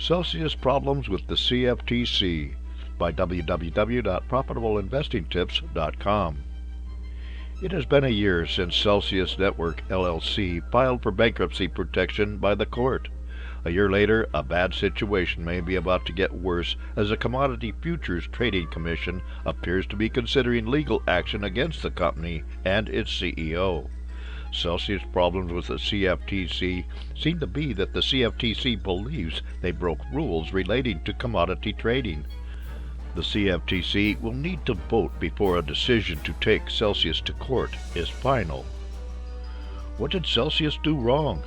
Celsius Problems with the CFTC by www.profitableinvestingtips.com. It has been a year since Celsius Network LLC filed for bankruptcy protection by the court. A year later, a bad situation may be about to get worse as the Commodity Futures Trading Commission appears to be considering legal action against the company and its CEO. Celsius' problems with the CFTC seem to be that the CFTC believes they broke rules relating to commodity trading. The CFTC will need to vote before a decision to take Celsius to court is final. What did Celsius do wrong?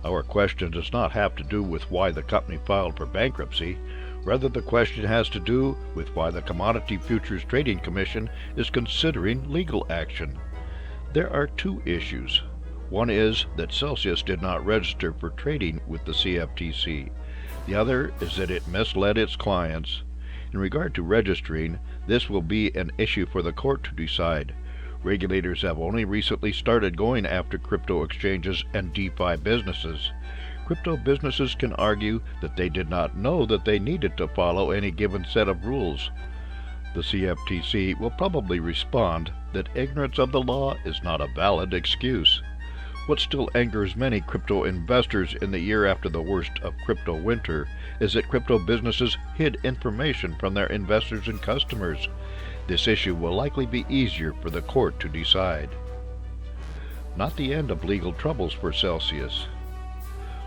Our question does not have to do with why the company filed for bankruptcy. Rather, the question has to do with why the Commodity Futures Trading Commission is considering legal action. There are two issues. One is that Celsius did not register for trading with the CFTC. The other is that it misled its clients. In regard to registering, this will be an issue for the court to decide. Regulators have only recently started going after crypto exchanges and DeFi businesses. Crypto businesses can argue that they did not know that they needed to follow any given set of rules. The CFTC will probably respond that ignorance of the law is not a valid excuse. What still angers many crypto investors in the year after the worst of crypto winter is that crypto businesses hid information from their investors and customers. This issue will likely be easier for the court to decide. Not the end of legal troubles for Celsius.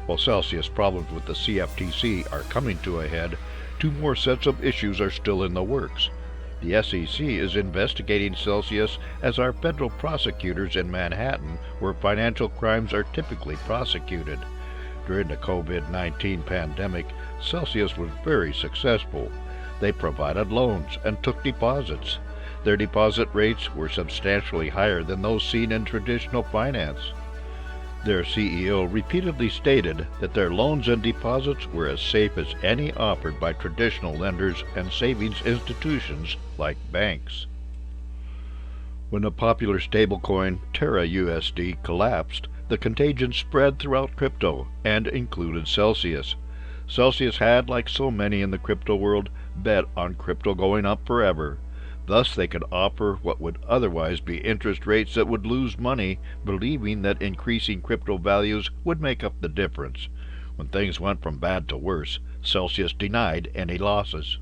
While Celsius' problems with the CFTC are coming to a head, two more sets of issues are still in the works. The SEC is investigating Celsius as are federal prosecutors in Manhattan, where financial crimes are typically prosecuted. During the COVID-19 pandemic, Celsius was very successful. They provided loans and took deposits. Their deposit rates were substantially higher than those seen in traditional finance. Their CEO repeatedly stated that their loans and deposits were as safe as any offered by traditional lenders and savings institutions like banks. When the popular stablecoin Terra USD collapsed, the contagion spread throughout crypto and included Celsius. Celsius had, like so many in the crypto world, bet on crypto going up forever. Thus they could offer what would otherwise be interest rates that would lose money, believing that increasing crypto values would make up the difference. When things went from bad to worse, Celsius denied any losses.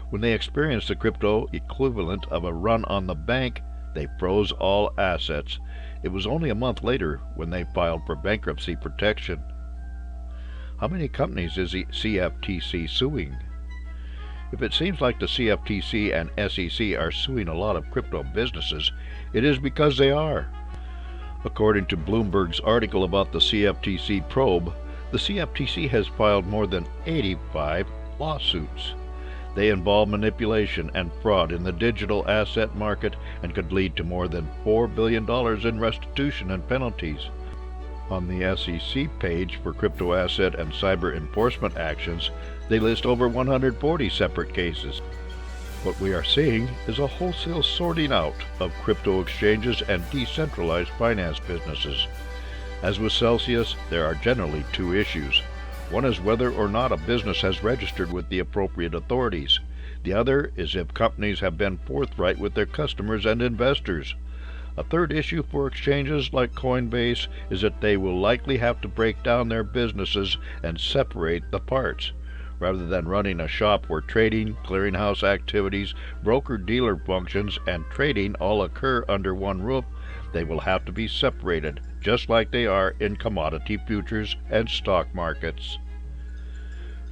When they experienced the crypto equivalent of a run on the bank, they froze all assets. It was only a month later when they filed for bankruptcy protection. How many companies is the CFTC suing? If it seems like the CFTC and SEC are suing a lot of crypto businesses, it is because they are. According to Bloomberg's article about the CFTC probe, the CFTC has filed more than 85 lawsuits. They involve manipulation and fraud in the digital asset market and could lead to more than $4 billion in restitution and penalties. On the SEC page for crypto asset and cyber enforcement actions, they list over 140 separate cases. What we are seeing is a wholesale sorting out of crypto exchanges and decentralized finance businesses. As with Celsius, there are generally two issues. One is whether or not a business has registered with the appropriate authorities. The other is if companies have been forthright with their customers and investors. A third issue for exchanges like Coinbase is that they will likely have to break down their businesses and separate the parts. Rather than running a shop where trading, clearinghouse activities, broker-dealer functions, and trading all occur under one roof, they will have to be separated, just like they are in commodity futures and stock markets.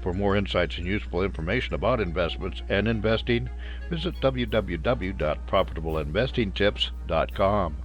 For more insights and useful information about investments and investing, visit www.profitableinvestingtips.com.